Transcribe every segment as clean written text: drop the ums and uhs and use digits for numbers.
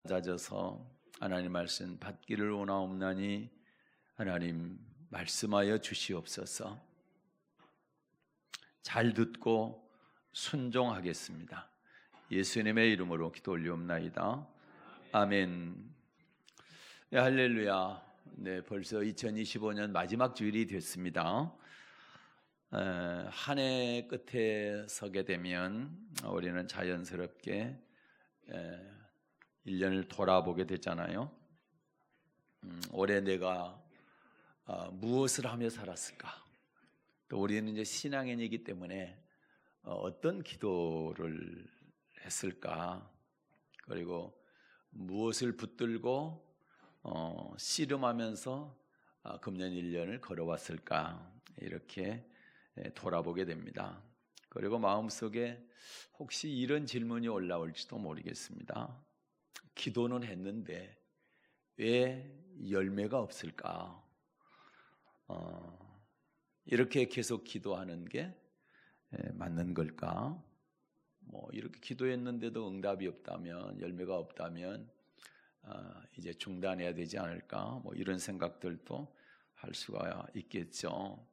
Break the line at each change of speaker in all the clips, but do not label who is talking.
잦아서 하나님 말씀 받기를 원하옵나니 하나님 말씀하여 주시옵소서. 잘 듣고 순종하겠습니다. 예수님의 이름으로 기도 올리옵나이다. 아멘. 네, 할렐루야. 네, 벌써 2025년 마지막 주일이 됐습니다. 한 해 끝에 서게 되면 우리는 자연스럽게 1년을 돌아보게 되잖아요. 올해 내가 무엇을 하며 살았을까? 또 우리는 이제 신앙인이기 때문에 어떤 기도를 했을까? 그리고 무엇을 붙들고 씨름하면서 금년 1년을 걸어왔을까? 이렇게 돌아보게 됩니다. 그리고 마음속에 혹시 이런 질문이 올라올지도 모르겠습니다. 기도는 했는데 왜 열매가 없을까? 이렇게 계속 기도하는 게 맞는 걸까? 이렇게 기도했는데도 응답이 없다면, 열매가 없다면 이제 중단해야 되지 않을까? 이런 생각들도 할 수가 있겠죠.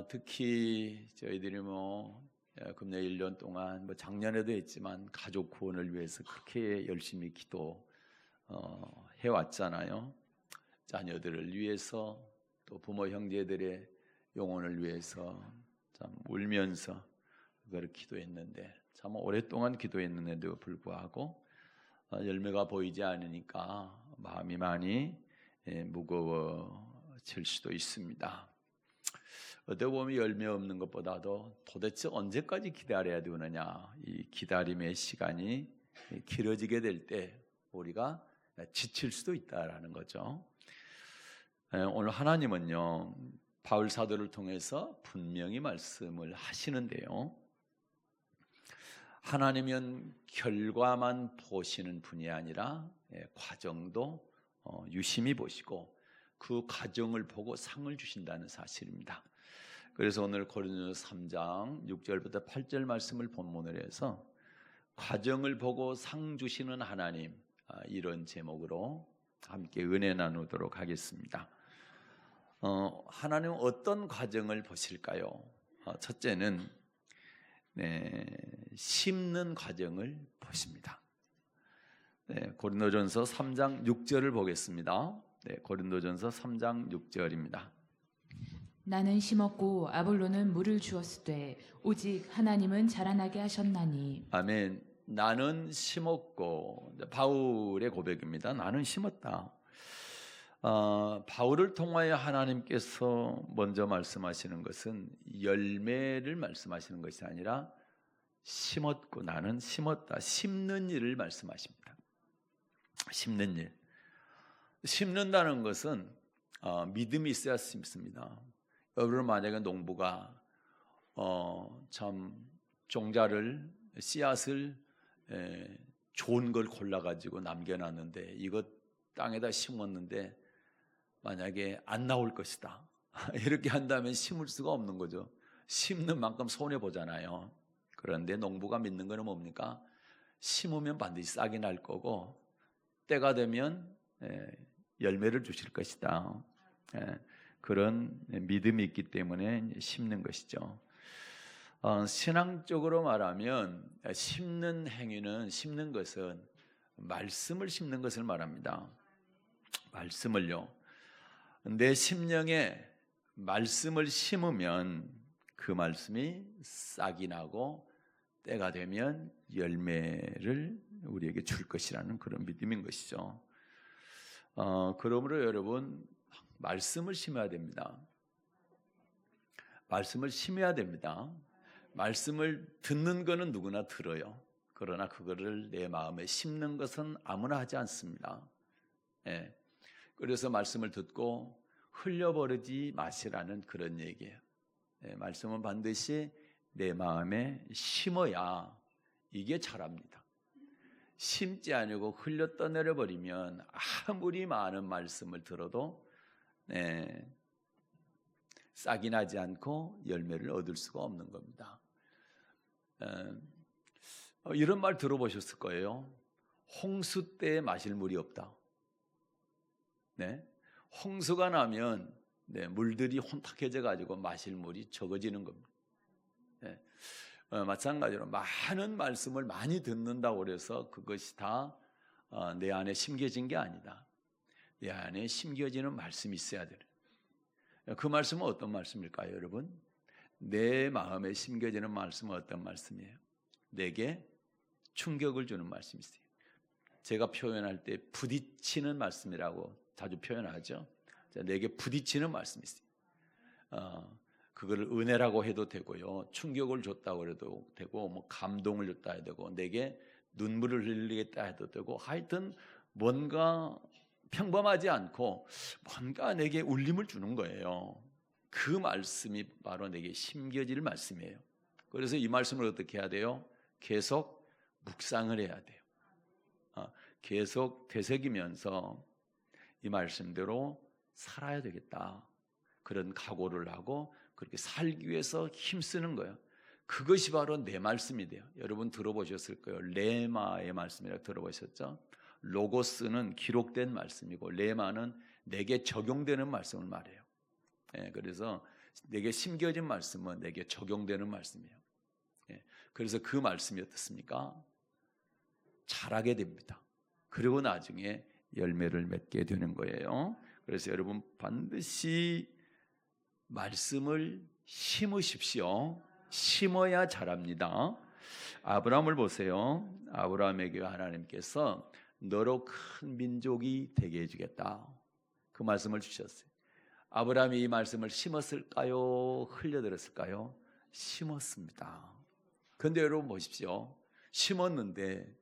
특히 저희들이 금년 1년 동안 작년에도 했지만 가족 구원을 위해서 그렇게 열심히 기도해 왔잖아요. 자녀들을 위해서 또 부모 형제들의 영혼을 위해서 참 울면서 그걸 기도했는데 참 오랫동안 기도했는데도 불구하고 열매가 보이지 않으니까 마음이 많이 무거워질 수도 있습니다. 어떻게 보면 열매 없는 것보다도 도대체 언제까지 기다려야 되느냐, 이 기다림의 시간이 길어지게 될 때 우리가 지칠 수도 있다라는 거죠. 오늘 하나님은요, 바울 사도를 통해서 분명히 말씀을 하시는데요, 하나님은 결과만 보시는 분이 아니라 과정도 유심히 보시고 그 과정을 보고 상을 주신다는 사실입니다. 그래서 오늘 고린도서 3장 6절부터 8절 말씀을 본문으로 해서 과정을 보고 상 주시는 하나님, 이런 제목으로 함께 은혜 나누도록 하겠습니다. 하나님은 어떤 과정을 보실까요? 첫째는 심는 과정을 보십니다. 고린도전서 3장 6절을 보겠습니다. 고린도전서 3장 6절입니다.
나는 심었고 아볼로는 물을 주었으되 오직 하나님은 자라나게 하셨나니.
아멘. 나는 심었고, 바울의 고백입니다. 나는 심었다. 바울을 통하여 하나님께서 먼저 말씀하시는 것은 열매를 말씀하시는 것이 아니라 심었고 나는 심었다, 심는 일을 말씀하십니다. 심는 일. 심는다는 것은 믿음이 있어야 심습니다. 여러분, 만약에 농부가 참 종자를, 씨앗을 좋은 걸 골라가지고 남겨놨는데 이것 땅에다 심었는데 만약에 안 나올 것이다, 이렇게 한다면 심을 수가 없는 거죠. 심는 만큼 손해보잖아요. 그런데 농부가 믿는 거는 뭡니까? 심으면 반드시 싹이 날 거고 때가 되면 열매를 주실 것이다. 그런 믿음이 있기 때문에 심는 것이죠. 신앙적으로 말하면 심는 행위는, 심는 것은 말씀을 심는 것을 말합니다. 말씀을요. 내 심령에 말씀을 심으면 그 말씀이 싹이 나고 때가 되면 열매를 우리에게 줄 것이라는 그런 믿음인 것이죠. 그러므로 여러분, 말씀을 심어야 됩니다. 말씀을 심어야 됩니다. 말씀을 듣는 거는 누구나 들어요. 그러나 그거를 내 마음에 심는 것은 아무나 하지 않습니다. 그래서 말씀을 듣고 흘려버리지 마시라는 그런 얘기예요. 말씀은 반드시 내 마음에 심어야 이게 자랍니다. 심지 않고 흘려 떠내려 버리면 아무리 많은 말씀을 들어도 싹이 나지 않고 열매를 얻을 수가 없는 겁니다. 이런 말 들어보셨을 거예요. 홍수 때 마실 물이 없다. 네, 홍수가 나면 물들이 혼탁해져 가지고 마실 물이 적어지는 겁니다. 네. 마찬가지로 많은 말씀을 많이 듣는다고 해서 그것이 다 내 안에 심겨진 게 아니다. 내 안에 심겨지는 말씀이 있어야 돼요. 그 말씀은 어떤 말씀일까요, 여러분? 내 마음에 심겨지는 말씀은 어떤 말씀이에요? 내게 충격을 주는 말씀이 있어요. 제가 표현할 때 부딪히는 말씀이라고 자주 표현하죠. 내게 부딪히는 말씀이 있어요. 그거를 은혜라고 해도 되고요, 충격을 줬다고 해도 되고, 뭐 감동을 줬다 해도 되고, 내게 눈물을 흘리겠다 해도 되고, 하여튼 뭔가 평범하지 않고 뭔가 내게 울림을 주는 거예요. 그 말씀이 바로 내게 심겨질 말씀이에요. 그래서 이 말씀을 어떻게 해야 돼요? 계속 묵상을 해야 돼요. 계속 되새기면서 이 말씀대로 살아야 되겠다, 그런 각오를 하고 그렇게 살기 위해서 힘쓰는 거예요. 그것이 바로 내 말씀이 돼요. 여러분 들어보셨을 거예요. 레마의 말씀이라고 들어보셨죠? 로고스는 기록된 말씀이고 레마는 내게 적용되는 말씀을 말해요. 그래서 내게 심겨진 말씀은 내게 적용되는 말씀이에요. 그래서 그 말씀이 어떻습니까? 자라게 됩니다. 그리고 나중에 열매를 맺게 되는 거예요. 그래서 여러분 반드시 말씀을 심으십시오. 심어야 자랍니다. 아브라함을 보세요. 아브라함에게 하나님께서 너로 큰 민족이 되게 해주겠다, 그 말씀을 주셨어요. 아브라함이 이 말씀을 심었을까요? 흘려들었을까요? 심었습니다. 그런데 여러분 보십시오. 심었는데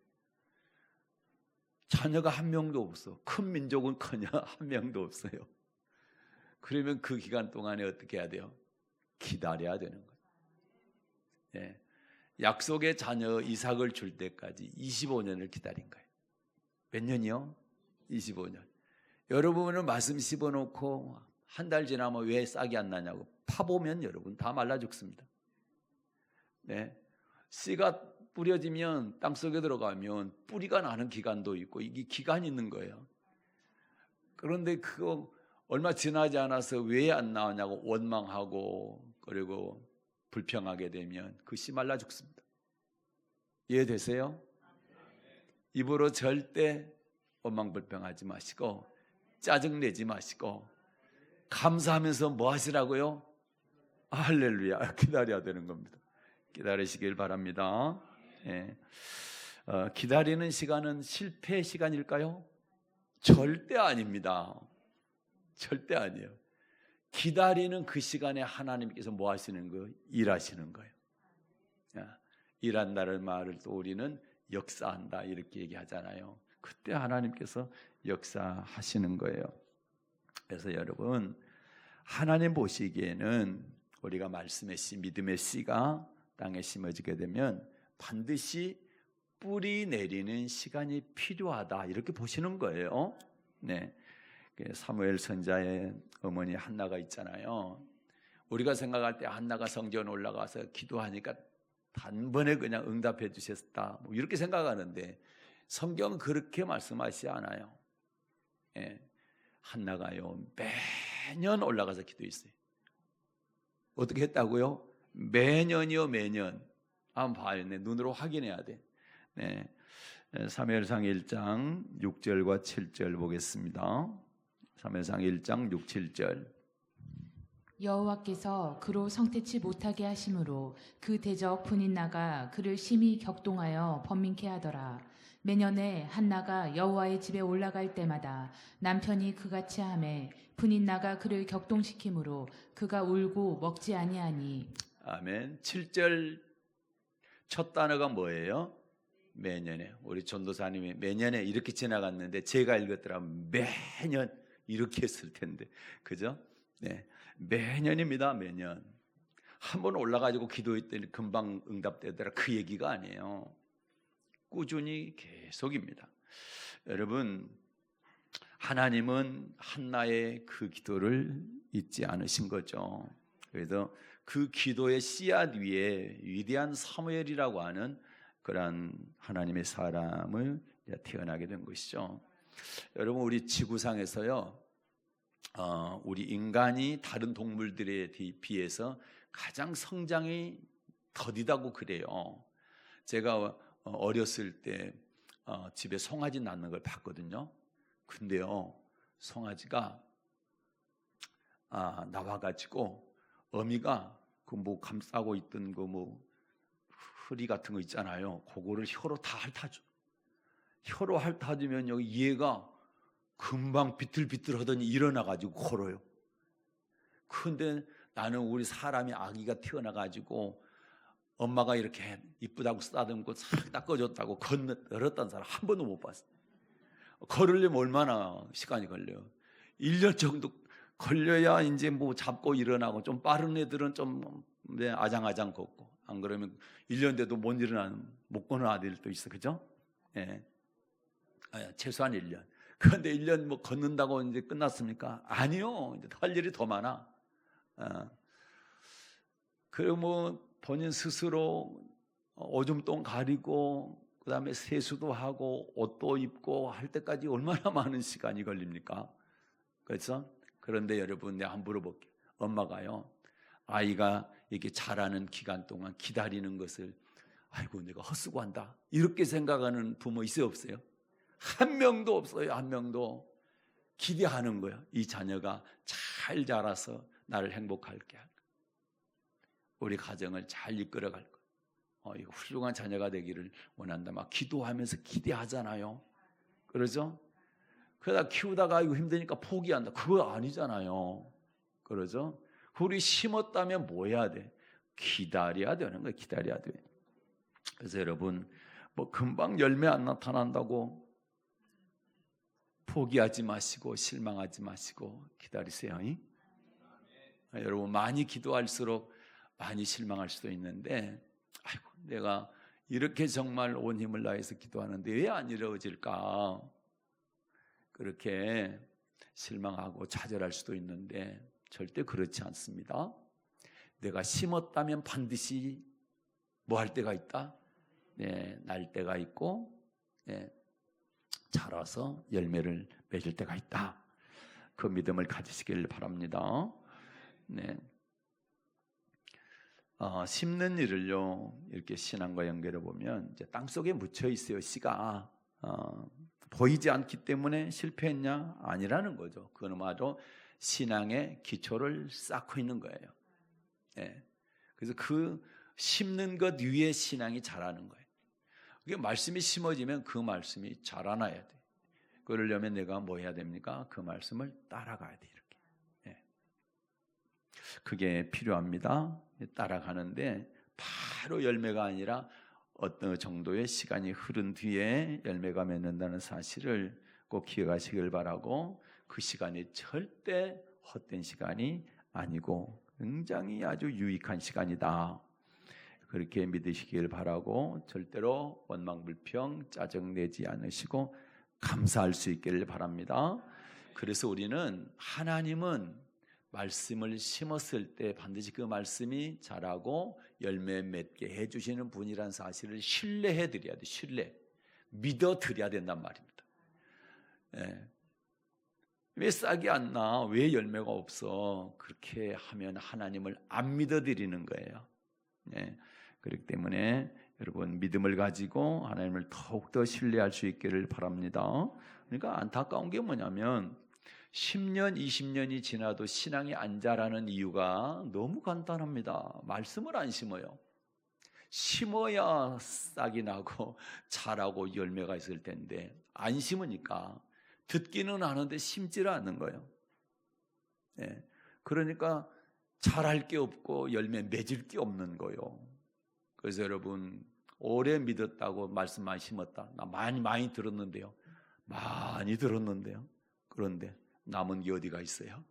자녀가 한 명도 없어. 큰 민족은커녕 한 명도 없어요. 그러면 그 기간 동안에 어떻게 해야 돼요? 기다려야 되는 거예요. 약속의 자녀 이삭을 줄 때까지 25년을 기다린 거예요. 몇 년이요? 25년. 여러분은 말씀 씹어놓고 한 달 지나면 왜 싹이 안 나냐고 파보면 여러분 다 말라 죽습니다. 씨가 뿌려지면 땅속에 들어가면 뿌리가 나는 기간도 있고, 이게 기간이 있는 거예요. 그런데 그거 얼마 지나지 않아서 왜 안 나오냐고 원망하고 그리고 불평하게 되면 그 씨 말라 죽습니다. 이해되세요? 입으로 절대 원망불평하지 마시고 짜증내지 마시고 감사하면서 뭐 하시라고요? 할렐루야, 기다려야 되는 겁니다. 기다리시길 바랍니다. 기다리는 시간은 실패의 시간일까요? 절대 아닙니다. 절대 아니에요. 기다리는 그 시간에 하나님께서 뭐 하시는 거예요? 일하시는 거예요. 일한다는 말을 또 우리는 역사한다 이렇게 얘기하잖아요. 그때 하나님께서 역사하시는 거예요. 그래서 여러분, 하나님 보시기에는 우리가 말씀의 씨, 믿음의 씨가 땅에 심어지게 되면 반드시 뿌리 내리는 시간이 필요하다 이렇게 보시는 거예요. 사무엘 선지자의 어머니 한나가 있잖아요. 우리가 생각할 때 한나가 성전 올라가서 기도하니까 단번에 그냥 응답해 주셨다, 뭐 이렇게 생각하는데 성경은 그렇게 말씀하시지 않아요. 한나가요 매년 올라가서 기도했어요. 어떻게 했다고요? 매년이요, 매년. 한번 봐요. 눈으로 확인해야 돼. 사무엘상 1장 6절과 7절 보겠습니다. 사무엘상 1장 6, 7절.
여호와께서 그로 성태치 못하게 하심으로 그 대적 분인나가 그를 심히 격동하여 번민케 하더라. 매년에 한나가 여호와의 집에 올라갈 때마다 남편이 그같이 하매 분인나가 그를 격동시키므로 그가 울고 먹지 아니하니.
아멘. 7절 첫 단어가 뭐예요? 매년에. 우리 전도사님이 매년에 이렇게 지나갔는데 제가 읽었더라면 매년 이렇게 했을 텐데, 그죠? 매년입니다. 매년. 한번 올라가지고 기도했더니 금방 응답되더라, 그 얘기가 아니에요. 꾸준히 계속입니다. 여러분, 하나님은 한나의 그 기도를 잊지 않으신 거죠. 그래서 그 기도의 씨앗 위에 위대한 사무엘이라고 하는 그러한 하나님의 사람을 태어나게 된 것이죠. 여러분, 우리 지구상에서요, 우리 인간이 다른 동물들에 비해서 가장 성장이 더디다고 그래요. 제가 어렸을 때 집에 송아지 낳는 걸 봤거든요. 근데요, 송아지가 나와가지고 어미가 그 뭐 감싸고 있던 그 뭐 흐리 같은 거 있잖아요. 그거를 혀로 다 핥아줘. 혀로 핥아주면 여기 얘가 금방 비틀비틀하더니 일어나가지고 걸어요. 근데 나는 우리 사람이 아기가 태어나가지고 엄마가 이렇게 이쁘다고 쓰다듬고 싹 닦아줬다고 걸었던 사람 한 번도 못 봤어요. 걸으려면 얼마나 시간이 걸려요? 1년 정도 걸려야 이제 뭐 잡고 일어나고, 좀 빠른 애들은 좀 아장아장 걷고, 안 그러면 1년 돼도 못 걷는 아들도 있어, 그죠? 예. 최소한 1년. 그런데 1년 뭐 걷는다고 이제 끝났습니까? 아니요. 이제 할 일이 더 많아. 그리고 뭐 본인 스스로 오줌똥 가리고, 그 다음에 세수도 하고, 옷도 입고 할 때까지 얼마나 많은 시간이 걸립니까? 그래서, 그런데 여러분, 내가 한번 물어볼게요. 엄마가요, 아이가 이렇게 자라는 기간 동안 기다리는 것을, 아이고, 내가 헛수고한다, 이렇게 생각하는 부모 있어요, 없어요? 한 명도 없어요. 한 명도. 기대하는 거야. 이 자녀가 잘 자라서 나를 행복하게 할 거야. 우리 가정을 잘 이끌어갈 거야. 이거 훌륭한 자녀가 되기를 원한다. 막 기도하면서 기대하잖아요. 그러죠? 그러다 키우다가 이거 힘드니까 포기한다. 그거 아니잖아요. 그러죠? 우리 심었다면 뭐 해야 돼? 기다려야 되는 거야. 기다려야 돼. 그래서 여러분, 뭐 금방 열매 안 나타난다고 포기하지 마시고 실망하지 마시고 기다리세요. 여러분, 많이 기도할수록 많이 실망할 수도 있는데, 아이고, 내가 이렇게 정말 온 힘을 다해서 기도하는데 왜 안 이루어질까? 그렇게 실망하고 좌절할 수도 있는데 절대 그렇지 않습니다. 내가 심었다면 반드시 뭐 할 때가 있다? 네, 날 때가 있고, 네, 자라서 열매를 맺을 때가 있다. 그 믿음을 가지시길 바랍니다. 네. 심는 일을요, 이렇게 신앙과 연결해 보면 이제 땅 속에 묻혀 있어요. 씨가 보이지 않기 때문에 실패했냐? 아니라는 거죠. 그건 바로 신앙의 기초를 쌓고 있는 거예요. 네. 그래서 그 심는 것 위에 신앙이 자라는 거예요. 그게 말씀이 심어지면 그 말씀이 자라나야 돼. 그러려면 내가 뭐 해야 됩니까? 그 말씀을 따라가야 돼. 이렇게. 네. 그게 필요합니다. 따라가는데 바로 열매가 아니라 어떤 정도의 시간이 흐른 뒤에 열매가 맺는다는 사실을 꼭 기억하시길 바라고, 그 시간이 절대 헛된 시간이 아니고 굉장히 아주 유익한 시간이다. 그렇게 믿으시길 바라고, 절대로 원망불평 짜증내지 않으시고 감사할 수 있기를 바랍니다. 그래서 우리는 하나님은 말씀을 심었을 때 반드시 그 말씀이 자라고 열매 맺게 해주시는 분이라는 사실을 신뢰해 드려야 돼. 신뢰. 믿어 드려야 된단 말입니다. 네. 왜 싹이 안 나? 왜 열매가 없어? 그렇게 하면 하나님을 안 믿어 드리는 거예요. 네. 그렇기 때문에 여러분, 믿음을 가지고 하나님을 더욱더 신뢰할 수 있기를 바랍니다. 그러니까 안타까운 게 뭐냐면 10년, 20년이 지나도 신앙이 안 자라는 이유가 너무 간단합니다. 말씀을 안 심어요. 심어야 싹이 나고 자라고 열매가 있을 텐데 안 심으니까 듣기는 하는데 심지를 않는 거예요. 네. 그러니까 자랄 게 없고 열매 맺을 게 없는 거예요. 그래서 여러분, 오래 믿었다고 말씀 많이 심었다. 나 많이 들었는데요. 많이 들었는데요. 그런데 남은 게 어디가 있어요?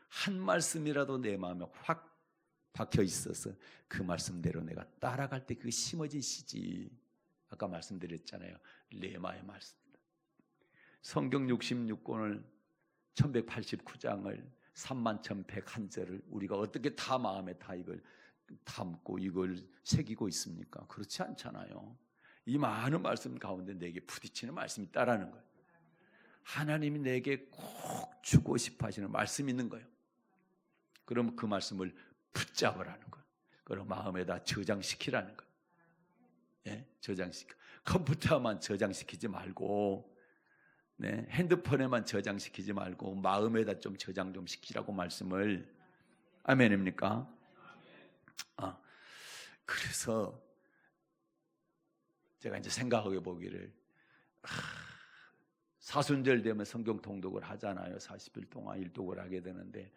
한 말씀이라도 내 마음에 확 박혀 있어서 그 말씀대로 내가 따라갈 때 그 심어진 씨지. 아까 말씀드렸잖아요. 레마의 말씀. 성경 66권을 1189장을 31,101절을 우리가 어떻게 다 마음에 다 이걸 담고 이걸 새기고 있습니까? 그렇지 않잖아요. 이 많은 말씀 가운데 내게 부딪히는 말씀이 있다라는 거예요. 하나님이 내게 꼭 주고 싶어 하시는 말씀이 있는 거예요. 그럼 그 말씀을 붙잡으라는 거예요. 그럼 마음에다 저장시키라는 거예요. 예? 저장시켜. 컴퓨터만 저장시키지 말고, 네? 핸드폰에만 저장시키지 말고 마음에다 좀 저장 좀 시키라고 말씀을. 아멘입니까? 그래서 제가 이제 생각해 보기를, 사순절 되면 성경 통독을 하잖아요. 40일 동안 일독을 하게 되는데,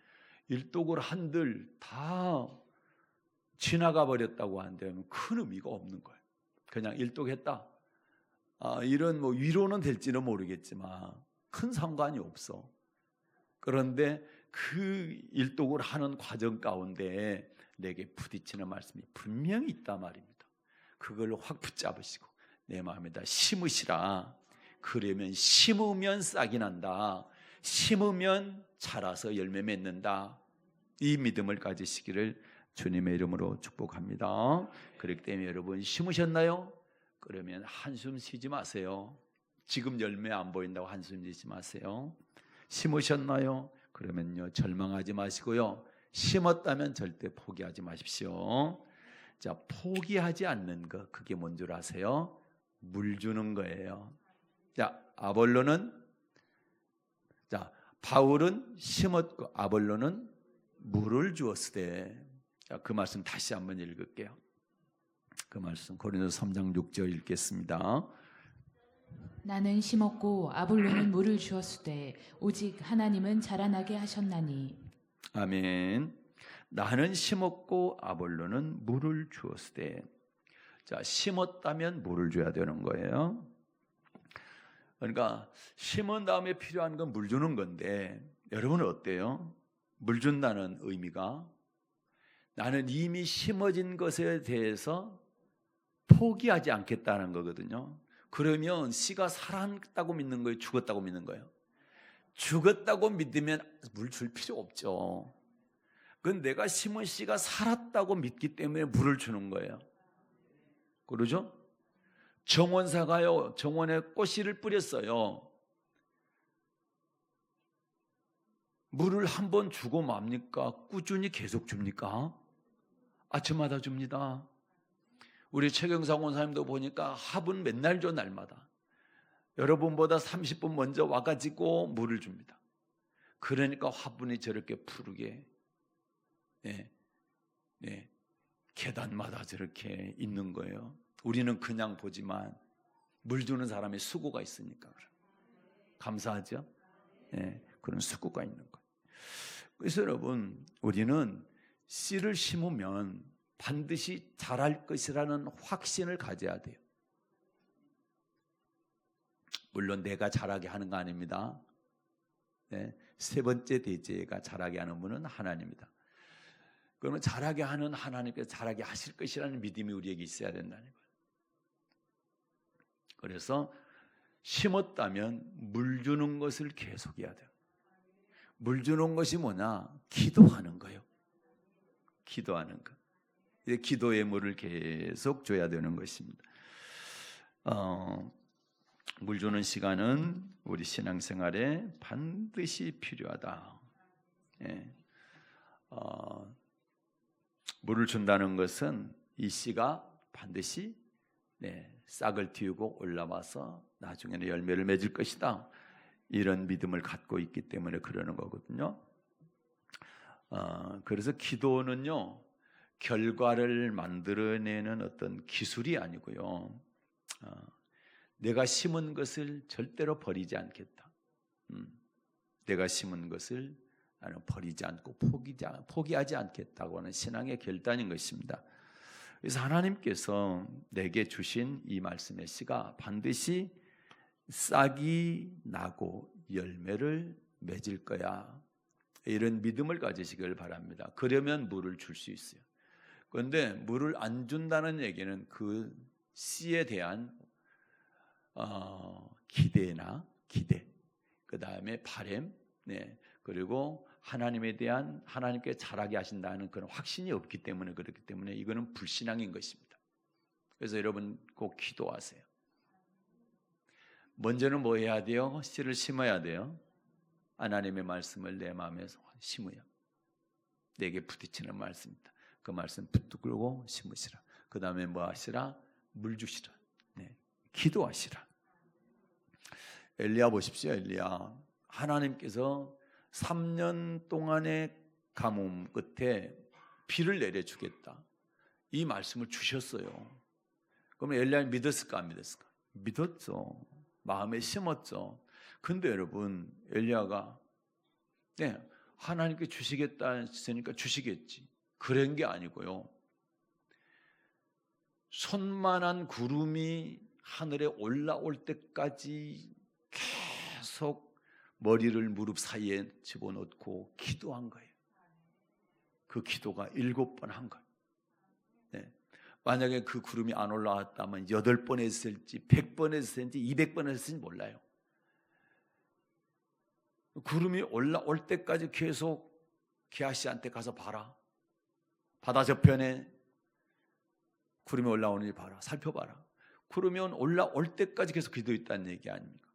일독을 한들 다 지나가 버렸다고 한다면 큰 의미가 없는 거예요. 그냥 일독했다, 이런 뭐 위로는 될지는 모르겠지만 큰 상관이 없어. 그런데 그 일독을 하는 과정 가운데 내게 부딪히는 말씀이 분명히 있단 말입니다. 그걸 확 붙잡으시고 내 마음에다 심으시라. 그러면 심으면 싹이 난다. 심으면 자라서 열매 맺는다. 이 믿음을 가지시기를 주님의 이름으로 축복합니다. 그렇기 때문에 여러분, 심으셨나요? 그러면 한숨 쉬지 마세요. 지금 열매 안 보인다고 한숨 쉬지 마세요. 심으셨나요? 그러면요, 절망하지 마시고요, 심었다면 절대 포기하지 마십시오. 자, 포기하지 않는 것, 그게 뭔 줄 아세요? 물 주는 거예요. 자, 바울은 심었고 아볼로는 물을 주었으되. 자, 그 말씀 다시 한번 읽을게요. 그 말씀 고린도서 3장 6절 읽겠습니다.
나는 심었고 아볼로는 물을 주었으되 오직 하나님은 자라나게 하셨나니.
아멘. 나는 심었고 아볼로는 물을 주었으되. 자, 심었다면 물을 줘야 되는 거예요. 그러니까 심은 다음에 필요한 건 물 주는 건데, 여러분은 어때요? 물 준다는 의미가, 나는 이미 심어진 것에 대해서 포기하지 않겠다는 거거든요. 그러면 씨가 살았다고 믿는 거예요? 죽었다고 믿는 거예요? 죽었다고 믿으면 물 줄 필요 없죠. 그건 내가 심은 씨가 살았다고 믿기 때문에 물을 주는 거예요. 그러죠? 정원사가요, 정원에 꽃씨를 뿌렸어요. 물을 한 번 주고 맙니까? 꾸준히 계속 줍니까? 아침마다 줍니다. 우리 최경상 원사님도 보니까 화분 맨날 줘, 날마다. 여러분보다 30분 먼저 와가지고 물을 줍니다. 그러니까 화분이 저렇게 푸르게, 계단마다 저렇게 있는 거예요. 우리는 그냥 보지만 물 주는 사람의 수고가 있으니까 감사하죠? 그런 수고가 있는 거예요. 그래서 여러분, 우리는 씨를 심으면 반드시 자랄 것이라는 확신을 가져야 돼요. 물론 내가 자라게 하는 거 아닙니다. 세 번째 대제가 자라게 하는 분은 하나님입니다. 그러면 자라게 하는 하나님께서 자라게 하실 것이라는 믿음이 우리에게 있어야 된다는 거예요. 그래서 심었다면 물 주는 것을 계속해야 돼요. 물 주는 것이 뭐냐? 기도하는 거예요. 기도하는 것. 기도의 물을 계속 줘야 되는 것입니다. 물 주는 시간은 우리 신앙생활에 반드시 필요하다. 물을 준다는 것은 이 씨가 반드시 싹을 틔우고 올라와서 나중에는 열매를 맺을 것이다, 이런 믿음을 갖고 있기 때문에 그러는 거거든요. 그래서 기도는요, 결과를 만들어내는 어떤 기술이 아니고요, 내가 심은 것을 절대로 버리지 않겠다. 내가 심은 것을 나는 버리지 않고 포기하지 않겠다고 하는 신앙의 결단인 것입니다. 그래서 하나님께서 내게 주신 이 말씀의 씨가 반드시 싹이 나고 열매를 맺을 거야, 이런 믿음을 가지시길 바랍니다. 그러면 물을 줄 수 있어요. 그런데 물을 안 준다는 얘기는 그 씨에 대한 기대, 그 다음에 바람, 그리고 하나님에 대한, 하나님께 자라게 하신다는 그런 확신이 없기 때문에, 그렇기 때문에 이거는 불신앙인 것입니다. 그래서 여러분 꼭 기도하세요. 먼저는 뭐 해야 돼요? 씨를 심어야 돼요. 하나님의 말씀을 내 마음에 심어요. 내게 부딪히는 말씀입니다. 그 말씀 붙들고 심으시라. 그 다음에 뭐 하시라? 물 주시라. 네. 기도하시라. 엘리야 보십시오. 엘리야, 하나님께서 3년 동안의 가뭄 끝에 비를 내려주겠다, 이 말씀을 주셨어요. 그러면 엘리야는 믿었을까 안 믿었을까? 믿었죠. 마음에 심었죠. 근데 여러분, 엘리야가 하나님께 주시겠다 했으니까 주시겠지, 그런 게 아니고요. 손만한 구름이 하늘에 올라올 때까지 계속 머리를 무릎 사이에 집어넣고 기도한 거예요. 그 기도가 7번 한 거예요. 네. 만약에 그 구름이 안 올라왔다면 8번 했을지 100번 했을지 200번 했을지 몰라요. 구름이 올라올 때까지 계속 게하시한테 가서 봐라. 바다 저편에 구름이 올라오는지 봐라. 살펴봐라. 구름이 올라올 때까지 계속 기도했다는 얘기 아닙니까?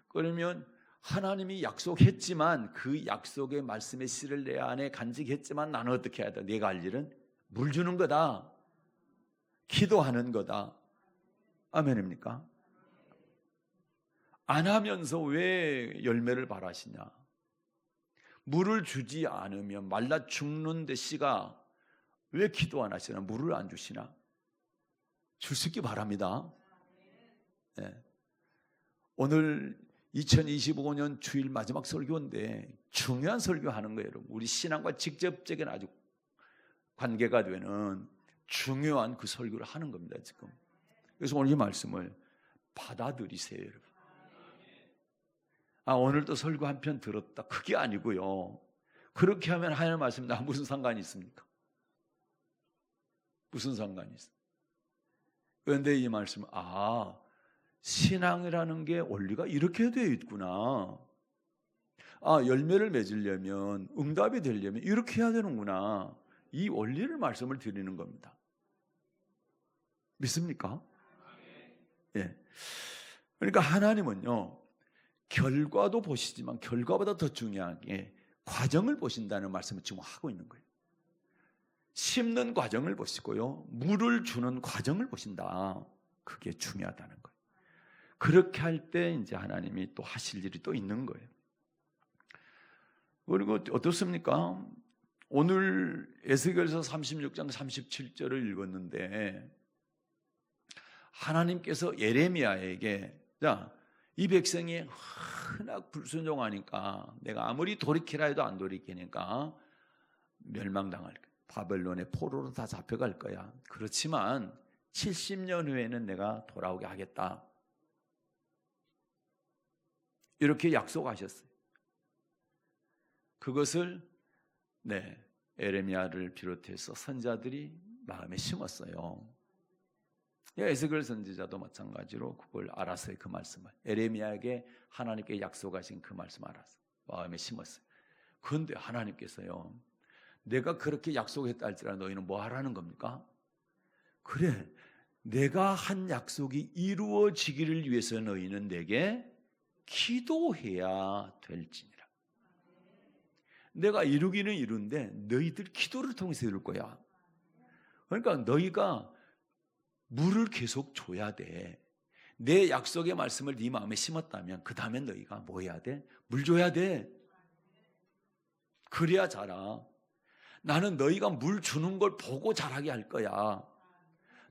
그러면 하나님이 약속했지만 그 약속의 말씀의 씨를 내 안에 간직했지만 나는 어떻게 해야 돼? 내가 할 일은 물 주는 거다. 기도하는 거다. 아멘입니까? 안 하면서 왜 열매를 바라시냐? 물을 주지 않으면 말라 죽는데 씨가 왜 기도 안 하시나? 물을 안 주시나? 줄 수 있기 바랍니다. 네. 오늘 2025년 주일 마지막 설교인데 중요한 설교하는 거예요. 여러분, 우리 신앙과 직접적인 아주 관계가 되는 중요한 그 설교를 하는 겁니다. 지금. 그래서 오늘 이 말씀을 받아들이세요, 여러분. 오늘도 설교 한 편 들었다, 그게 아니고요. 그렇게 하면 하나님의 말씀 나 무슨 상관이 있습니까? 무슨 상관이 있어요? 그런데 이 말씀은 신앙이라는 게 원리가 이렇게 되어 있구나. 열매를 맺으려면, 응답이 되려면 이렇게 해야 되는구나. 이 원리를 말씀을 드리는 겁니다. 믿습니까? 예. 그러니까 하나님은요, 결과도 보시지만 결과보다 더 중요한 게 과정을 보신다는 말씀을 지금 하고 있는 거예요. 심는 과정을 보시고요, 물을 주는 과정을 보신다. 그게 중요하다는 거예요. 그렇게 할 때 이제 하나님이 또 하실 일이 또 있는 거예요. 그리고 어떻습니까? 오늘 에스겔서 36장 37절을 읽었는데 하나님께서 예레미야에게 이 백성이 흔하게 불순종하니까 내가 아무리 돌이키라 해도 안 돌이키니까 멸망당할 거야. 바벨론의 포로로 다 잡혀갈 거야. 그렇지만 70년 후에는 내가 돌아오게 하겠다. 이렇게 약속하셨어요. 그것을 에레미야를 비롯해서 선자들이 마음에 심었어요. 에스겔 선지자도 마찬가지로 그걸 알았어요. 그 말씀을 에레미야에게 하나님께 약속하신 그 말씀 알았어요. 마음에 심었어요. 그런데 하나님께서요, 내가 그렇게 약속했다 할지라도 너희는 뭐 하라는 겁니까? 그래, 내가 한 약속이 이루어지기를 위해서 너희는 내게 기도해야 될지니라. 내가 이루기는 이룬데 너희들 기도를 통해서 이룰 거야. 그러니까 너희가 물을 계속 줘야 돼. 내 약속의 말씀을 네 마음에 심었다면 그 다음에 너희가 뭐 해야 돼? 물 줘야 돼. 그래야 자라. 나는 너희가 물 주는 걸 보고 자라게 할 거야.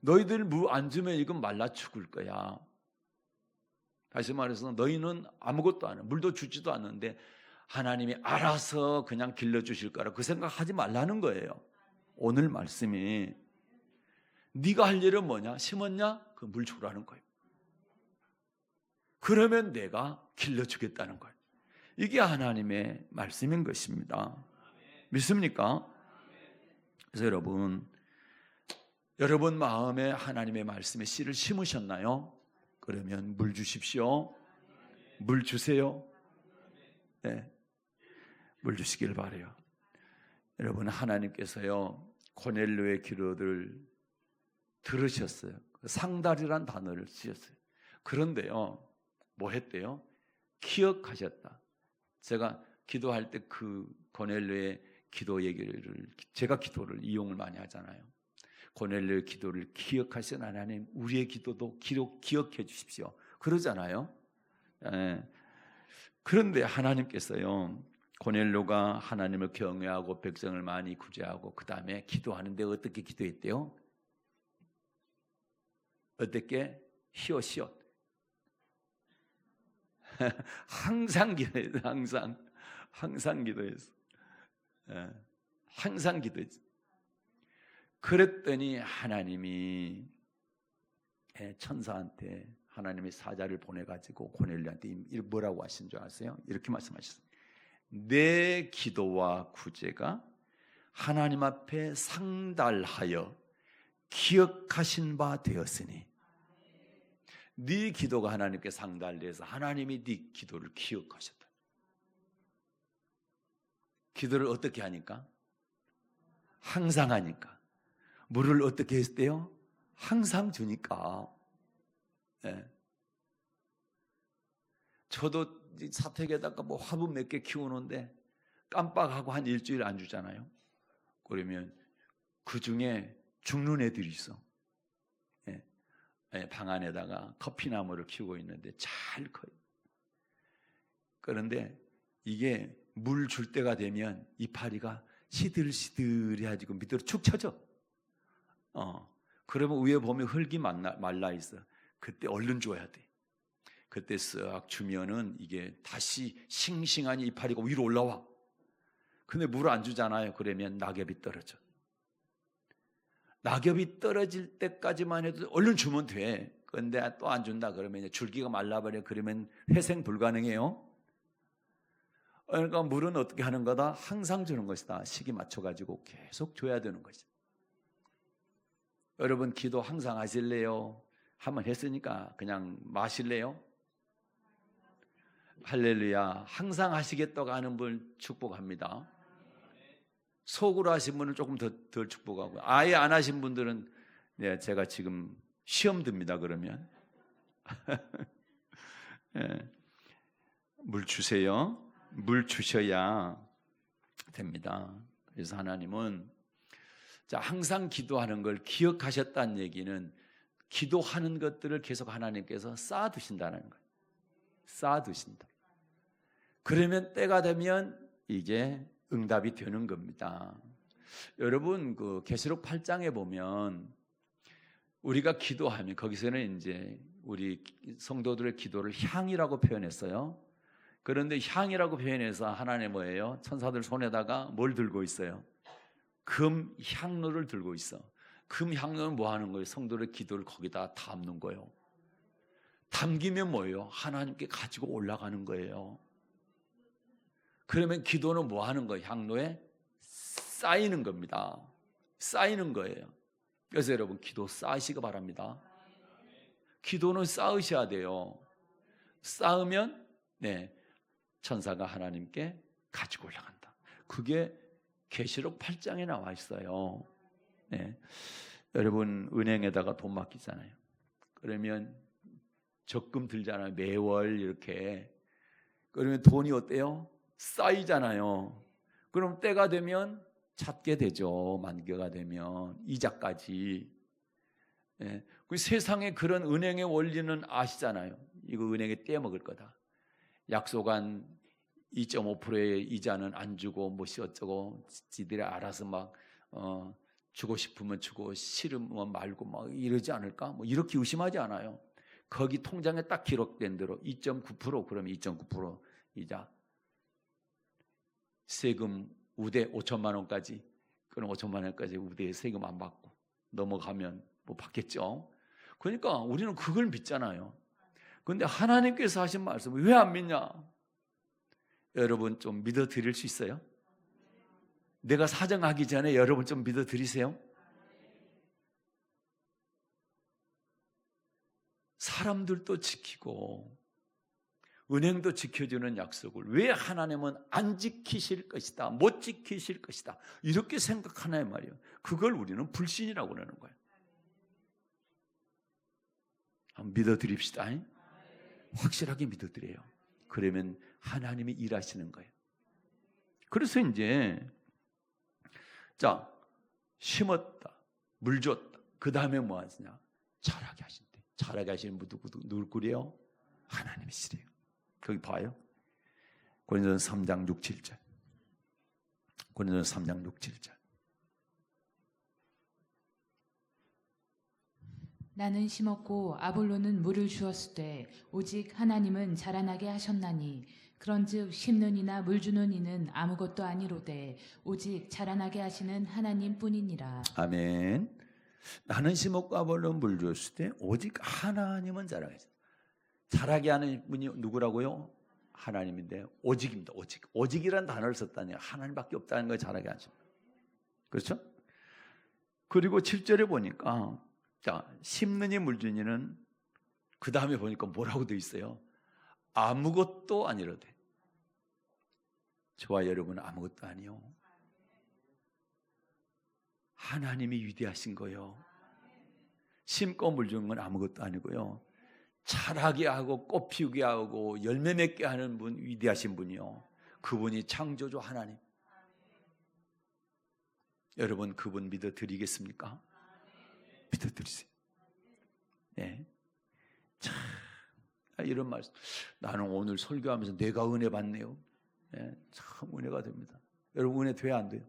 너희들 물 안 주면 이건 말라 죽을 거야. 다시 말해서 너희는 아무것도 안 해. 물도 주지도 않는데 하나님이 알아서 그냥 길러주실 거라 그 생각하지 말라는 거예요. 오늘 말씀이 네가 할 일은 뭐냐? 심었냐? 그 물 주라는 거예요. 그러면 내가 길러주겠다는 거예요. 이게 하나님의 말씀인 것입니다. 믿습니까? 그래서 여러분 마음에 하나님의 말씀의 씨를 심으셨나요? 그러면 물 주십시오. 물 주세요. 네, 물 주시길 바라요. 여러분, 하나님께서요, 고넬료의 기도를 들으셨어요. 상달이란 단어를 쓰셨어요. 그런데요, 뭐 했대요? 기억하셨다. 제가 기도할 때 그 고넬료의 기도 얘기를, 제가 기도를 이용을 많이 하잖아요. 고넬료의 기도를 기억하신 하나님, 우리의 기도도 기억해 주십시오. 그러잖아요. 그런데 하나님께서요, 고넬료가 하나님을 경외하고 백성을 많이 구제하고 그 다음에 기도하는데 어떻게 기도했대요? 어떻게? 히엇 항상 기도했어. 항상 기도했어. 항상 기도했어. 그랬더니 하나님이 천사한테 하나님의 사자를 보내가지고 고넬료한테 뭐라고 하신 줄 아세요? 이렇게 말씀하셨어요. 내 기도와 구제가 하나님 앞에 상달하여 기억하신 바 되었으니, 네 기도가 하나님께 상달돼서 하나님이 네 기도를 기억하셨다. 기도를 어떻게 하니까? 항상 하니까. 물을 어떻게 했대요? 항상 주니까. 네. 저도 사택에다가 뭐 화분 몇 개 키우는데 깜빡하고 한 일주일 안 주잖아요. 그러면 그 중에 죽는 애들이 있어. 방 안에다가 커피나무를 키우고 있는데 잘 커요. 그런데 이게 물 줄 때가 되면 이파리가 시들시들해가지고 밑으로 축 처져. 그러면 위에 보면 흙이 말라 있어. 그때 얼른 줘야 돼. 그때 쓱 주면은 이게 다시 싱싱한 이파리가 위로 올라와. 근데 물 안 주잖아요. 그러면 낙엽이 떨어져. 낙엽이 떨어질 때까지만 해도 얼른 주면 돼. 그런데 또 안 준다 그러면 이제 줄기가 말라버려. 그러면 회생 불가능해요. 그러니까 물은 어떻게 하는 거다? 항상 주는 것이다. 시기 맞춰가지고 계속 줘야 되는 거죠. 여러분 기도 항상 하실래요? 한번 했으니까 그냥 마실래요? 할렐루야. 항상 하시겠다고 하는 분 축복합니다. 속으로 하신 분은 조금 덜 축복하고, 아예 안 하신 분들은 네, 제가 지금 시험 듭니다. 그러면 네. 물 주세요. 물 주셔야 됩니다. 그래서 하나님은 항상 기도하는 걸 기억하셨다는 얘기는 기도하는 것들을 계속 하나님께서 쌓아두신다는 거예요. 쌓아두신다. 그러면 때가 되면 이게 응답이 되는 겁니다. 여러분 그 계시록 8장에 보면 우리가 기도하면 거기서는 이제 우리 성도들의 기도를 향이라고 표현했어요. 그런데 향이라고 표현해서 하나님 뭐예요? 천사들 손에다가 뭘 들고 있어요? 금 향로를 들고 있어. 금 향로는 뭐 하는 거예요? 성도의 기도를 거기다 담는 거예요. 담기면 뭐예요? 하나님께 가지고 올라가는 거예요. 그러면 기도는 뭐 하는 거예요? 향로에 쌓이는 겁니다. 쌓이는 거예요. 그래서 여러분 기도 쌓으시기 바랍니다. 기도는 쌓으셔야 돼요. 쌓으면 천사가 하나님께 가지고 올라간다. 그게 계시록 8장에 나와 있어요. 여러분 은행에다가 돈 맡기잖아요. 그러면 적금 들잖아요. 매월 이렇게. 그러면 돈이 어때요? 쌓이잖아요. 그럼 때가 되면 찾게 되죠. 만기가 되면 이자까지. 그 세상에 그런 은행의 원리는 아시잖아요. 이거 은행에 떼먹을 거다. 약속한 2.5%의 이자는 안 주고 뭐시 어쩌고 지들이 알아서 막 주고 싶으면 주고 싫으면 말고 막 이러지 않을까? 뭐 이렇게 의심하지 않아요. 거기 통장에 딱 기록된 대로 2.9% 그러면 2.9% 이자. 세금 우대 5천만 원까지, 그럼 5천만 원까지 우대 세금 안 받고 넘어가면 뭐 받겠죠. 그러니까 우리는 그걸 믿잖아요. 그런데 하나님께서 하신 말씀을 왜 안 믿냐? 여러분 좀 믿어 드릴 수 있어요? 내가 사정하기 전에 여러분 좀 믿어 드리세요. 사람들도 지키고 은행도 지켜주는 약속을 왜 하나님은 안 지키실 것이다, 못 지키실 것이다 이렇게 생각하나요 말이에요. 그걸 우리는 불신이라고 그러는 거예요. 한번 믿어 드립시다. 확실하게 믿어드려요. 그러면 하나님이 일하시는 거예요. 그래서 이제 자, 심었다, 물 줬다. 그 다음에 뭐 하시냐? 자라게 하신대. 자라게 하시는 분 누굴 꾸려요? 하나님이시래요. 거기 봐요. 고린도전서 3장 6, 7절. 고린도전서 3장 6, 7절.
나는 심었고 아볼로는 물을 주었으되 오직 하나님은 자라나게 하셨나니 그런즉 심는 이나 물 주는 이는 아무것도 아니로되 오직 자라나게 하시는 하나님뿐이니라.
아멘. 나는 심었고 아볼로는 물 주었을 때 오직 하나님은 자라게 하신다. 자라게 하는 분이 누구라고요? 하나님인데 오직입니다. 오직이란 단어를 썼다니 하나님밖에 없다는 걸 자라게 하십니다. 그렇죠? 그리고 7절에 보니까 자, 심느니 물 주니는 그 다음에 보니까 뭐라고 되어 있어요? 아무것도 아니로되. 저와 여러분은 아무것도 아니요. 하나님이 위대하신 거요. 심고 물 주는 건 아무것도 아니고요. 자라게 하고 꽃 피우게 하고 열매 맺게 하는 분, 위대하신 분이요. 그분이 창조주 하나님. 여러분 그분 믿어드리겠습니까? 믿어드리세요. 네. 참 이런 말씀. 나는 오늘 설교하면서 내가 은혜 받네요. 네, 참 은혜가 됩니다. 여러분 은혜 돼야 안 돼요?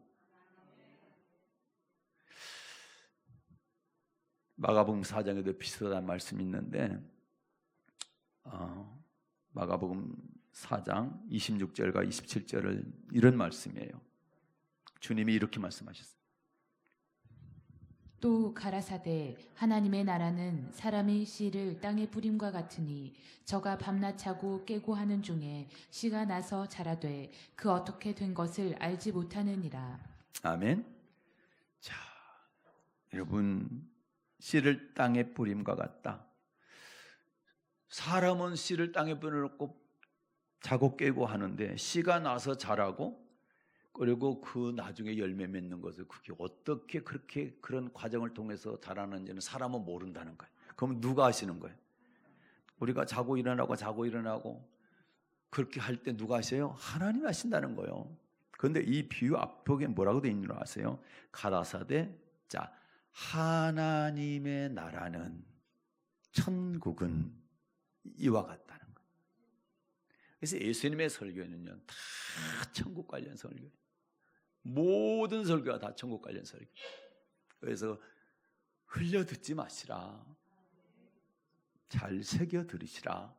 마가복음 4장에도 비슷한 말씀이 있는데 마가복음 4장 26절과 27절을 이런 말씀이에요. 주님이 이렇게 말씀하셨어요.
또 가라사대 하나님의 나라는 사람의 씨를 땅에 뿌림과 같으니 저가 밤낮 자고 깨고 하는 중에 씨가 나서 자라되 그 어떻게 된 것을 알지 못하느니라. 아멘.
자, 여러분 씨를 땅에 뿌림과 같다. 사람은 씨를 땅에 뿌려놓고 자고 깨고 하는데 씨가 나서 자라고 그리고 그 나중에 열매 맺는 것을 그게 어떻게 그렇게 그런 과정을 통해서 자라는지는 사람은 모른다는 거예요. 그럼 누가 하시는 거예요? 우리가 자고 일어나고 그렇게 할 때 누가 하세요? 하나님이 하신다는 거예요. 그런데 이 비유 앞쪽에 뭐라고 되어 있는 줄 아세요? 가라사대 자 하나님의 나라는 천국은 이와 같다는 거예요. 그래서 예수님의 설교는요 다 천국 관련 설교예요. 모든 설교가 다 천국 관련 설교. 그래서 흘려 듣지 마시라. 잘 새겨 들으시라.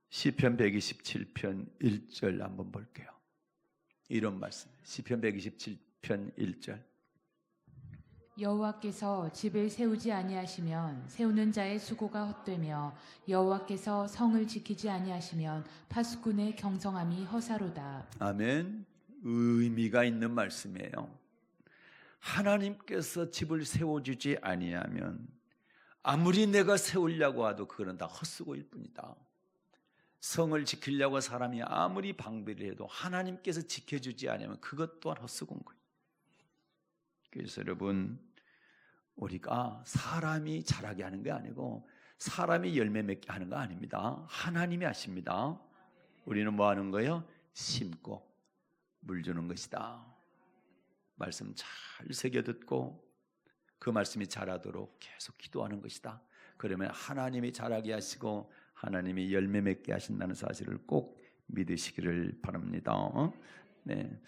시편 127편 1절 한번 볼게요. 이런 말씀. 시편 127편 1절.
여호와께서 집을 세우지 아니하시면 세우는 자의 수고가 헛되며 여호와께서 성을 지키지 아니하시면 파수꾼의 경성함이 허사로다.
아멘. 의미가 있는 말씀이에요. 하나님께서 집을 세워주지 아니하면 아무리 내가 세우려고 해도 그거는 다 헛수고일 뿐이다. 성을 지키려고 사람이 아무리 방비를 해도 하나님께서 지켜주지 않으면 그것 또한 헛수고인 거예요. 그래서 여러분 우리가 사람이 자라게 하는 게 아니고 사람이 열매 맺게 하는 거 아닙니다. 하나님이 하십니다. 우리는 뭐 하는 거예요? 심고 물 주는 것이다. 말씀 잘 새겨 듣고 그 말씀이 자라도록 계속 기도하는 것이다. 그러면 하나님이 자라게 하시고 하나님이 열매 맺게 하신다는 사실을 꼭 믿으시기를 바랍니다. 네,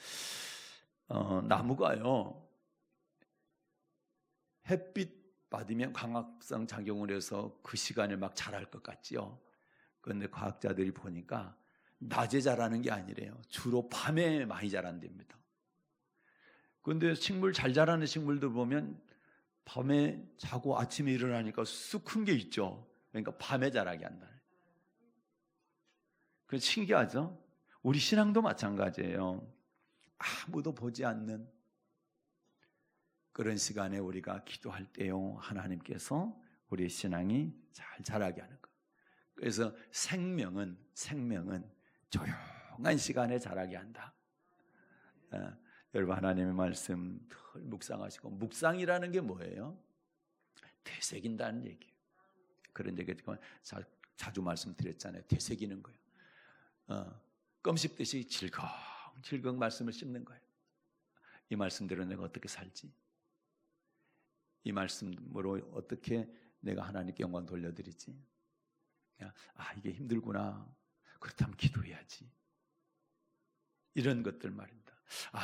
나무가요 햇빛 받으면 광합성 작용을 해서 그 시간에 막 자랄 것 같지요. 그런데 과학자들이 보니까 낮에 자라는 게 아니래요. 주로 밤에 많이 자란답니다. 그런데 식물 잘 자라는 식물들 보면 밤에 자고 아침에 일어나니까 쑥 큰 게 있죠. 그러니까 밤에 자라게 한다. 그 신기하죠? 우리 신앙도 마찬가지예요. 아무도 보지 않는 그런 시간에 우리가 기도할 때요 하나님께서 우리의 신앙이 잘 자라게 하는 거예요. 그래서 생명은 조용한 시간에 자라게 한다. 여러분 하나님의 말씀 묵상하시고 묵상이라는 게 뭐예요? 되새긴다는 얘기예요. 그런 얘기가 자주 말씀드렸잖아요. 되새기는 거예요. 껌 씹듯이 질겅질겅 말씀을 씹는 거예요. 이 말씀대로 내가 어떻게 살지? 이 말씀으로 어떻게 내가 하나님께 영광 돌려드리지? 이게 힘들구나. 그렇다면 기도해야지. 이런 것들 말입니다.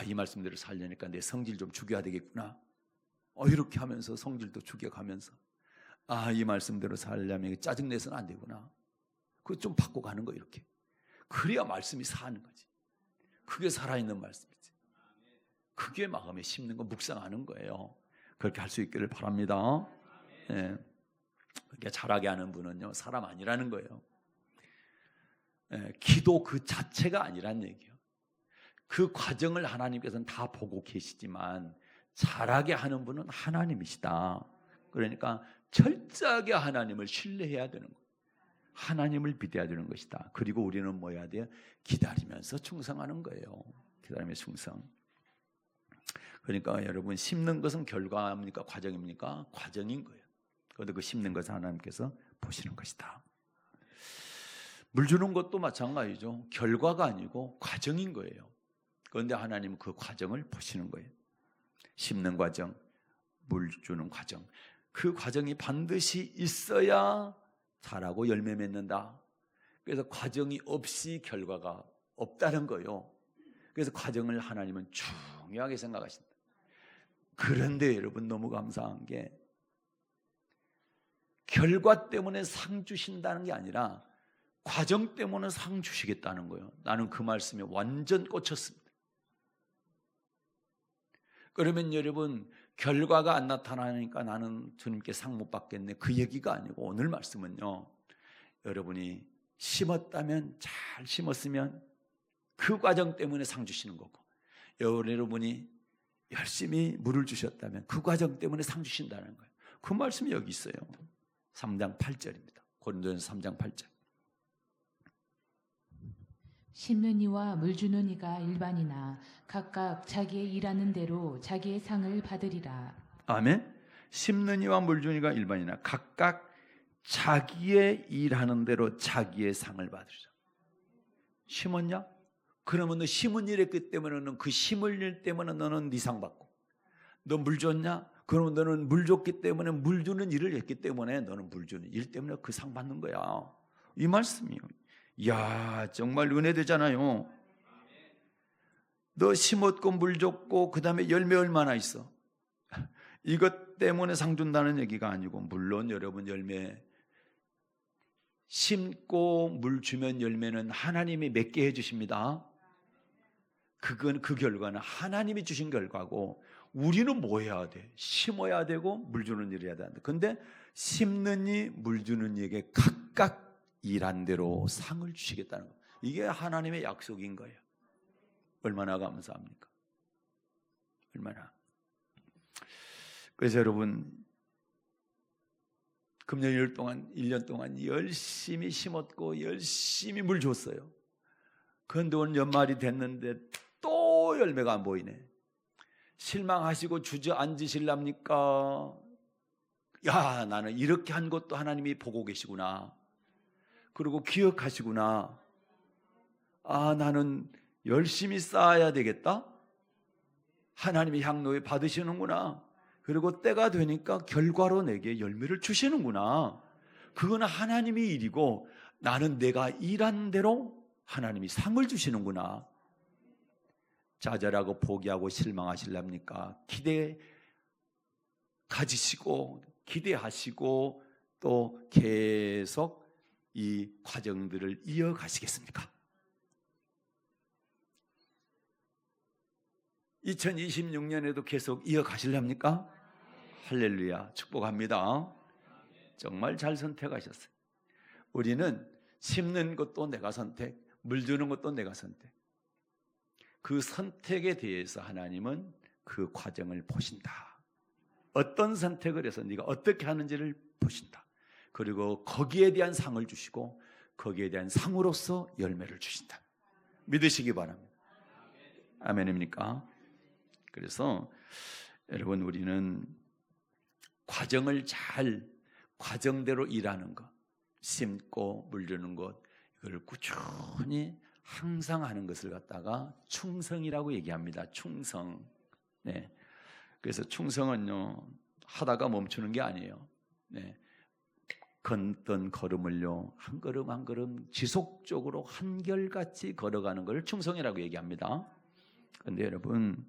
이 말씀대로 살려니까 내 성질 좀 죽여야 되겠구나. 이렇게 하면서 성질도 죽여가면서 이 말씀대로 살려면 짜증내서는 안 되구나. 그거 좀 바꿔가는 거 이렇게. 그래야 말씀이 사는 거지. 그게 살아있는 말씀이지. 그게 마음에 심는 거, 묵상하는 거예요. 그렇게 할 수 있기를 바랍니다. 예. 그렇게 잘하게 하는 분은요, 사람 아니라는 거예요. 예. 기도 그 자체가 아니란 얘기예요. 그 과정을 하나님께서는 다 보고 계시지만 잘하게 하는 분은 하나님이시다. 그러니까 철저하게 하나님을 신뢰해야 되는 거예요. 하나님을 믿어야 되는 것이다. 그리고 우리는 뭐 해야 돼요? 기다리면서 충성하는 거예요. 기다리면서 충성. 그러니까 여러분, 심는 것은 결과입니까? 과정입니까? 과정인 거예요. 그런데 그 심는 것을 하나님께서 보시는 것이다. 물 주는 것도 마찬가지죠. 결과가 아니고 과정인 거예요. 그런데 하나님은 그 과정을 보시는 거예요. 심는 과정, 물 주는 과정. 그 과정이 반드시 있어야 자라고 열매 맺는다. 그래서 과정이 없이 결과가 없다는 거예요. 그래서 과정을 하나님은 중요하게 생각하신다. 그런데 여러분, 너무 감사한 게 결과 때문에 상 주신다는 게 아니라 과정 때문에 상 주시겠다는 거예요. 나는 그 말씀에 완전 꽂혔습니다. 그러면 여러분, 결과가 안 나타나니까 나는 주님께 상 못 받겠네, 그 얘기가 아니고, 오늘 말씀은요, 여러분이 심었다면, 잘 심었으면 그 과정 때문에 상 주시는 거고, 여러분이 열심히 물을 주셨다면 그 과정 때문에 상 주신다는 거예요. 그 말씀이 여기 있어요. 3장 8절입니다. 고린도전서 3장 8절.
심는 이와 물 주는 이가 일반이나 각각 자기의 일하는 대로 자기의 상을 받으리라.
아멘. 심는 이와 물 주는 이가 일반이나 각각 자기의 일하는 대로 자기의 상을 받으리라. 심었냐? 그러면 너 심은 일 했기 때문에 그 심을 일 때문에 너는 네 상 받고, 너 물 줬냐? 그러면 너는 물 줬기 때문에, 물 주는 일을 했기 때문에 너는 물 주는 일 때문에 그 상 받는 거야. 이 말씀이요. 이야, 정말 은혜되잖아요. 너 심었고 물 줬고 그 다음에 열매 얼마나 있어? 이것 때문에 상 준다는 얘기가 아니고, 물론 여러분, 열매 심고 물 주면 열매는 하나님이 맺게 해주십니다. 그건, 그 결과는 하나님이 주신 결과고, 우리는 뭐 해야 돼? 심어야 되고 물 주는 일을 해야 되는데, 근데 심는 이 물 주는 이에게 각각 일한 대로 상을 주시겠다는 거. 이게 하나님의 약속인 거예요. 얼마나 감사합니까? 얼마나. 그래서 여러분, 금년 1년 동안 열심히 심었고 열심히 물 줬어요. 그런데 오늘 연말이 됐는데 또 열매가 안 보이네. 실망하시고 주저앉으실랍니까? 야, 나는 이렇게 한 것도 하나님이 보고 계시구나. 그리고 기억하시구나. 나는 열심히 쌓아야 되겠다. 하나님이 향로에 받으시는구나. 그리고 때가 되니까 결과로 내게 열매를 주시는구나. 그건 하나님의 일이고, 나는 내가 일한 대로 하나님이 상을 주시는구나. 좌절하고 포기하고 실망하실랍니까? 기대 가지시고 기대하시고 또 계속 이 과정들을 이어가시겠습니까? 2026년에도 계속 이어가실랍니까? 할렐루야, 축복합니다. 정말 잘 선택하셨어요. 우리는 심는 것도 내가 선택, 물 주는 것도 내가 선택. 그 선택에 대해서 하나님은 그 과정을 보신다. 어떤 선택을 해서 네가 어떻게 하는지를 보신다. 그리고 거기에 대한 상을 주시고 거기에 대한 상으로서 열매를 주신다. 믿으시기 바랍니다. 아멘입니까? 그래서 여러분, 우리는 과정대로 일하는 것, 심고 물르는 것, 이걸 꾸준히 항상 하는 것을 갖다가 충성이라고 얘기합니다. 충성. 네. 그래서 충성은요, 하다가 멈추는 게 아니에요. 네. 걷던 걸음을요, 한 걸음 한 걸음 지속적으로 한결같이 걸어가는 걸 충성이라고 얘기합니다. 그런데 여러분,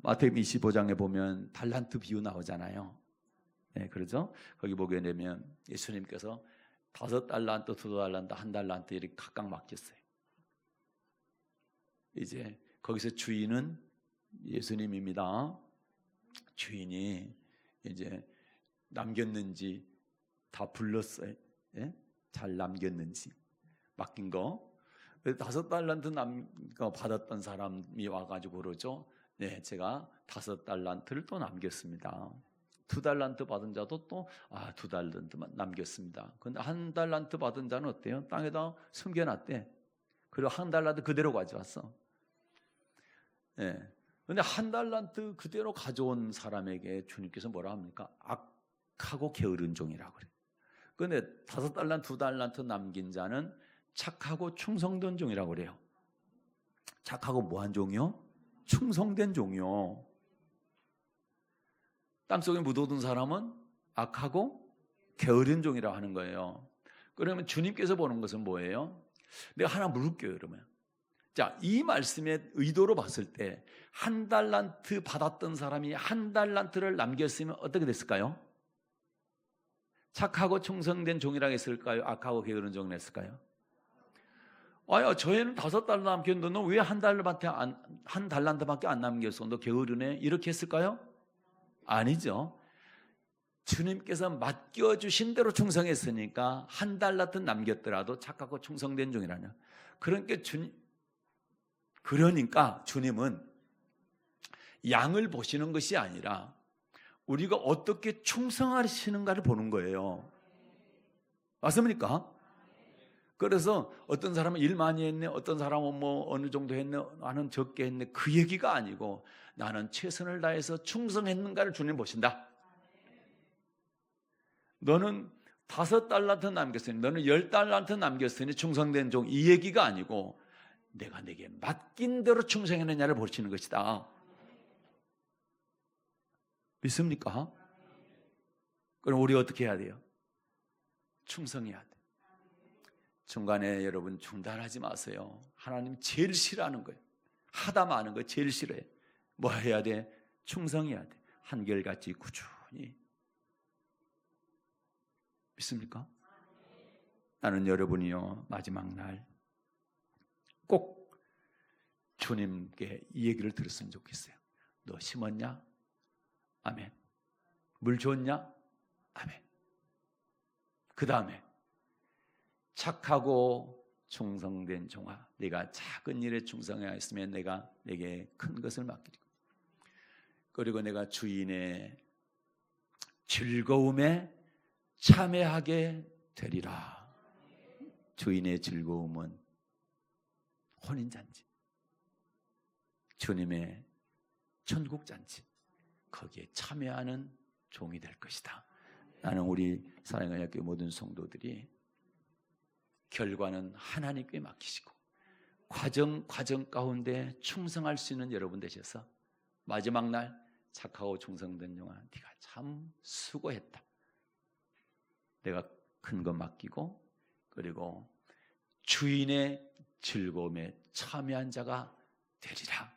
마태복음 25장에 보면 달란트 비유 나오잖아요. 네, 그렇죠? 거기 보게 되면 예수님께서 5달란트, 2달란트, 1달란트 이렇게 각각 맡겼어요. 이제 거기서 주인은 예수님입니다. 주인이 이제 남겼는지 다 불렀어요. 예? 잘 남겼는지 맡긴 거. 5달란트 받았던 사람이 와가지고 그러죠. 네, 제가 5달란트를 또 남겼습니다. 2달란트 받은 자도 또 2달란트만 남겼습니다. 근데 1달란트 받은 자는 어때요? 땅에다 숨겨놨대. 그리고 1달란트 그대로 가져왔어. 네. 근데 1달란트 그대로 가져온 사람에게 주님께서 뭐라 합니까? 악하고 게으른 종이라고 그래요. 근데 5달란트, 2달란트 남긴 자는 착하고 충성된 종이라고 그래요. 착하고 뭐한 종이요? 충성된 종이요. 땅속에 묻어둔 사람은 악하고 게으른 종이라고 하는 거예요. 그러면 주님께서 보는 것은 뭐예요? 내가 하나 물을게요, 그러면. 자, 이 말씀의 의도로 봤을 때 1달란트 받았던 사람이 1달란트를 남겼으면 어떻게 됐을까요? 착하고 충성된 종이라고 했을까요? 악하고 게으른 종이라고 했을까요? 저희는 5달란트 남겼는데 너 왜 1달란트밖에 안 남겼어? 너 게으르네? 이렇게 했을까요? 아니죠. 주님께서 맡겨주신 대로 충성했으니까 1달란트 남겼더라도 착하고 충성된 종이라냐. 그러니까 주님은 양을 보시는 것이 아니라 우리가 어떻게 충성하시는가를 보는 거예요. 맞습니까? 그래서 어떤 사람은 일 많이 했네, 어떤 사람은 뭐 어느 정도 했네, 나는 적게 했네, 그 얘기가 아니고 나는 최선을 다해서 충성했는가를 주님 보신다. 너는 5달란트 남겼으니, 너는 10달란트 남겼으니 충성된 종, 이 얘기가 아니고 내가 내게 맡긴 대로 충성했느냐를 보시는 것이다. 믿습니까? 그럼 우리 어떻게 해야 돼요? 충성해야 돼. 중간에 여러분 중단하지 마세요. 하나님 제일 싫어하는 거예요. 하다 마는 거 제일 싫어해. 뭐 해야 돼? 충성해야 돼. 한결같이 꾸준히. 믿습니까? 나는 여러분이요, 마지막 날 꼭 주님께 이 얘기를 들었으면 좋겠어요. 너 심었냐? 아멘. 물 줬냐? 아멘. 그 다음에 착하고 충성된 종아, 네가 작은 일에 충성하였으면 내가 내게 큰 것을 맡기리고, 그리고 내가 주인의 즐거움에 참여하게 되리라. 주인의 즐거움은 혼인잔치, 주님의 천국잔치, 거기에 참여하는 종이 될 것이다. 나는 우리 사랑하는 학교 모든 성도들이 결과는 하나님께 맡기시고 과정 가운데 충성할 수 있는 여러분 되셔서 마지막 날 착하고 충성된 종아, 네가 참 수고했다. 내가 큰 거 맡기고, 그리고 주인의 즐거움에 참여한 자가 되리라.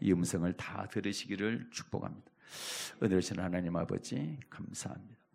이 음성을 다 들으시기를 축복합니다. 은혜로우신 하나님 아버지 감사합니다.